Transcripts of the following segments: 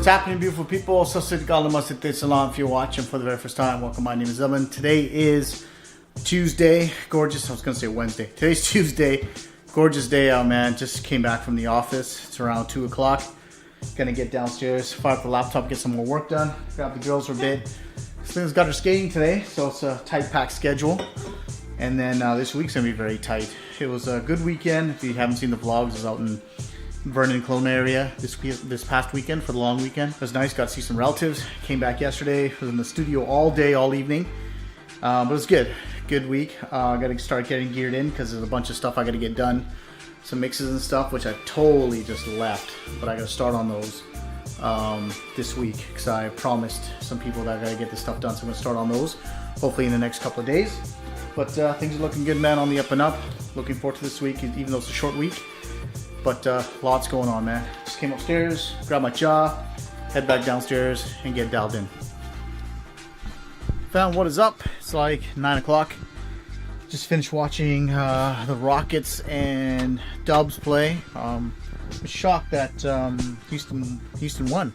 happening, beautiful people? So Salam. If you're watching for the very first time, welcome. My name is Evan. Today is Tuesday. Gorgeous. I was going to say Wednesday. Today's Tuesday. Gorgeous day out, man. Just came back from the office. It's around 2 o'clock. Gonna get downstairs, fire up the laptop, get some more work done. Grab the girls for a bit. Selena's got her skating today, so it's a tight packed schedule. And then this week's gonna be very tight. It was a good weekend. If you haven't seen the vlogs, I was out in Vernon, Kelowna area this past weekend for the long weekend. It was nice. Got to see some relatives. Came back yesterday. Was in the studio all day, all evening. But it was good. Good week. I got to start getting geared in because there's a bunch of stuff I got to get done. Some mixes and stuff, which I totally just left. But I got to start on those this week because I promised some people that I got to get this stuff done. So I'm going to start on those hopefully in the next couple of days. But things are looking good, man, on the up and up. Looking forward to this week, even though it's a short week. But lots going on, man. Just came upstairs, grabbed my jaw, head back downstairs, and get dialed in. Found what is up. It's like 9 o'clock. Just finished watching the Rockets and Dubs play. I was shocked that Houston won.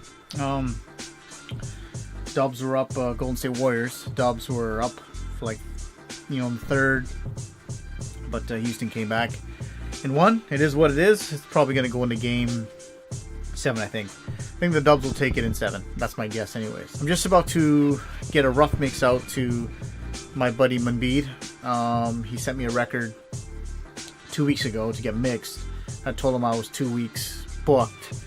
Dubs were up. Golden State Warriors. Dubs were up for in the third, but Houston came back and won. It is what it is. It's probably going to go into game 7, I think. I think the Dubs will take it in 7. That's my guess anyways. I'm just about to get a rough mix out to my buddy Manbeed. He sent me a record 2 weeks ago to get mixed. I told him I was 2 weeks booked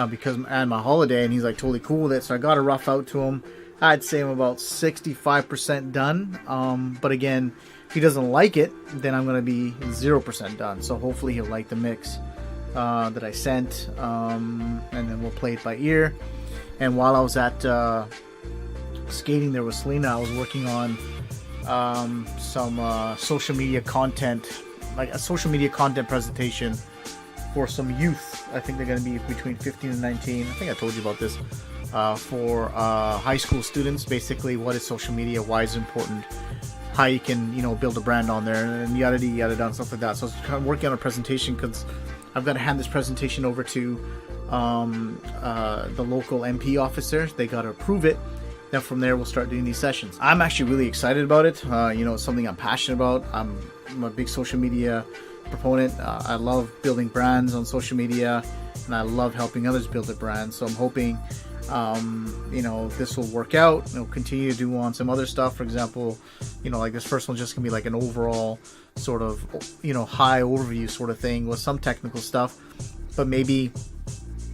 because I had my holiday, and he's like totally cool with it. So I got a rough out to him. I'd say I'm about 65% done. But again, if he doesn't like it, then I'm going to be 0% done. So hopefully he'll like the mix that I sent, and then we'll play it by ear. And while I was at skating there with Selena, I was working on some social media content, like a social media content presentation for some youth. I think they're going to be between 15 and 19. I think I told you about this. For high school students, basically what is social media, why is it important, how you can build a brand on there, and yada yada and stuff like that. So I was kind of working on a presentation because I've got to hand this presentation over to the local MP officer. They got to approve it. Then from there we'll start doing these sessions. I'm actually really excited about it. It's something I'm passionate about. I'm a big social media proponent. I love building brands on social media, and I love helping others build their brands. So I'm hoping this will work out. Continue to do on some other stuff. For example, like this first one's just gonna be like an overall sort of high overview sort of thing with some technical stuff, but maybe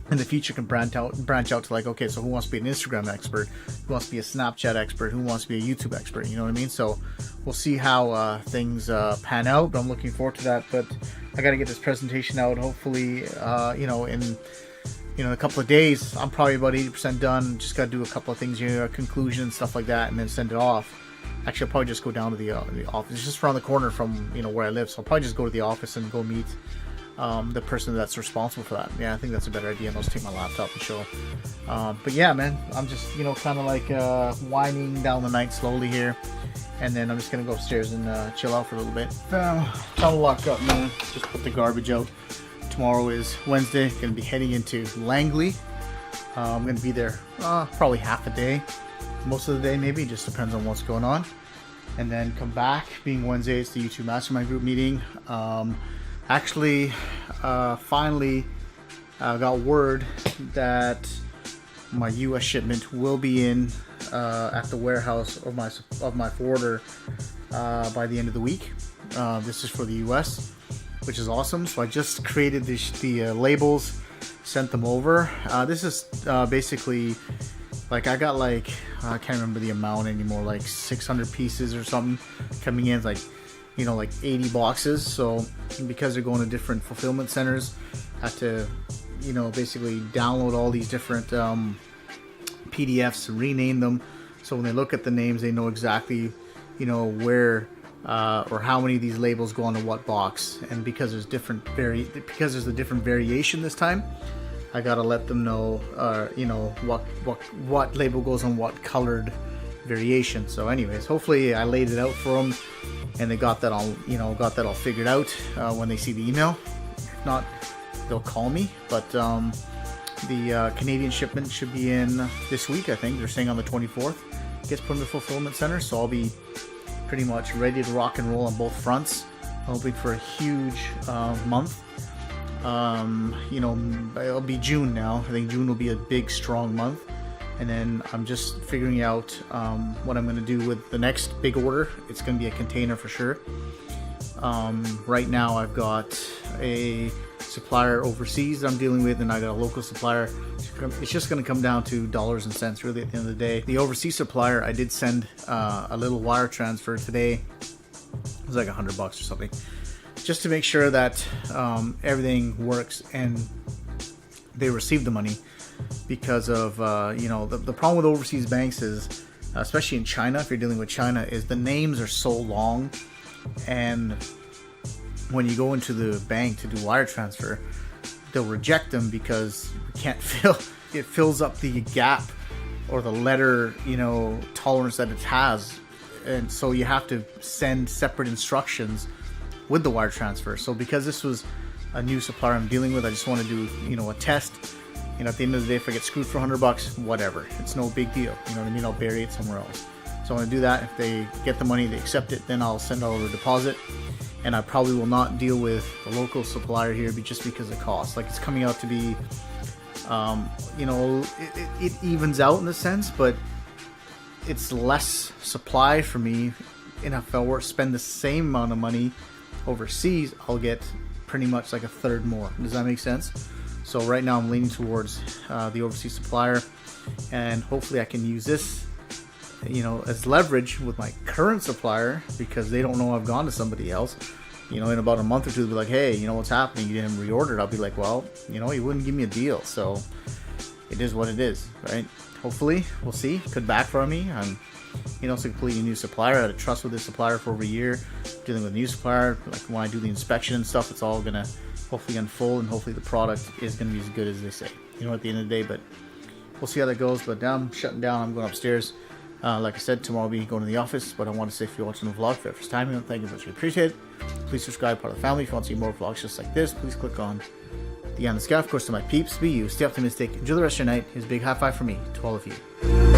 in the future can branch out to like, okay, so who wants to be an Instagram expert, who wants to be a Snapchat expert, who wants to be a YouTube expert, you know what I mean? So we'll see how things pan out, but I'm looking forward to that. But I got to get this presentation out hopefully in a couple of days. I'm probably about 80% done. Just got to do a couple of things here, a conclusion and stuff like that, and then send it off. Actually, I'll probably just go down to the office. It's just around the corner from where I live, so I'll probably just go to the office and go meet the person that's responsible for that. Yeah, I think that's a better idea. And I'll just take my laptop and show. But yeah, man, I'm just kind of like winding down the night slowly here, and then I'm just gonna go upstairs and chill out for a little bit. Time to lock up, man. Just put the garbage out. Tomorrow is Wednesday. Going to be heading into Langley. I'm going to be there probably half a day. Most of the day maybe. Just depends on what's going on. And then come back. Being Wednesday, it's the YouTube Mastermind Group meeting. Actually, finally got word that my US shipment will be in at the warehouse of my forwarder by the end of the week. This is for the US, which is awesome. So I just created the labels, sent them over. This is basically I got I can't remember the amount anymore, like 600 pieces or something coming in, like 80 boxes. So because they're going to different fulfillment centers, I have to basically download all these different PDFs and rename them, so when they look at the names they know exactly where or how many of these labels go onto what box. And because there's a different variation this time, I gotta let them know what label goes on what colored variation. So anyways, hopefully I laid it out for them and they got that all figured out when they see the email. If not, they'll call me, but The Canadian shipment should be in this week, I think. They're saying on the 24th. Gets put in the fulfillment center, so I'll be pretty much ready to rock and roll on both fronts. I'm hoping for a huge month. You know, it'll be June now. I think June will be a big, strong month. And then I'm just figuring out what I'm going to do with the next big order. It's going to be a container for sure. Right now I've got a supplier overseas that I'm dealing with, and I got a local supplier. It's just going to come down to dollars and cents really at the end of the day. The overseas supplier, I did send a little wire transfer today. It was like $100 or something, just to make sure that everything works and they receive the money. Because of you know, the problem with overseas banks is, especially in China, if you're dealing with China, is the names are so long, and when you go into the bank to do wire transfer, they'll reject them because you can't fill it fills up the gap or the letter, you know, tolerance that it has, and so you have to send separate instructions with the wire transfer. So because this was a new supplier I'm dealing with, I just want to do, you know, a test. You know, at the end of the day, if I get screwed for $100, whatever, it's no big deal. You know what I mean? I'll bury it somewhere else. So I want to do that. If they get the money, they accept it, then I'll send over a deposit. And I probably will not deal with a local supplier here just because of cost. Like, it's coming out to be, you know, it evens out in a sense, but it's less supply for me. And if I were to spend the same amount of money overseas, I'll get pretty much like a third more. Does that make sense? So right now I'm leaning towards the overseas supplier, and hopefully I can use this, you know, as leverage with my current supplier, because they don't know I've gone to somebody else. You know, in about a month or two, they'll be like, hey, you know what's happening? You didn't reorder it. I'll be like, well, you know, you wouldn't give me a deal, so it is what it is, right? Hopefully, we'll see. Could backfire me. I'm, you know, it's a completely new supplier. I had a trust with this supplier for over a year, dealing with a new supplier. Like, when I do the inspection and stuff, it's all gonna hopefully unfold, and hopefully the product is going to be as good as they say, you know, at the end of the day. But we'll see how that goes. But now I'm shutting down. I'm going upstairs. Like I said, tomorrow I'll be going to the office. But I want to say, if you're watching the vlog for the first time, thank you much. Appreciate it. Please subscribe, part of the family. If you want to see more vlogs just like this, please click on the on the sky. Of course, to my peeps, be you, stay optimistic, enjoy the rest of your night. Here's a big high five from me to all of you.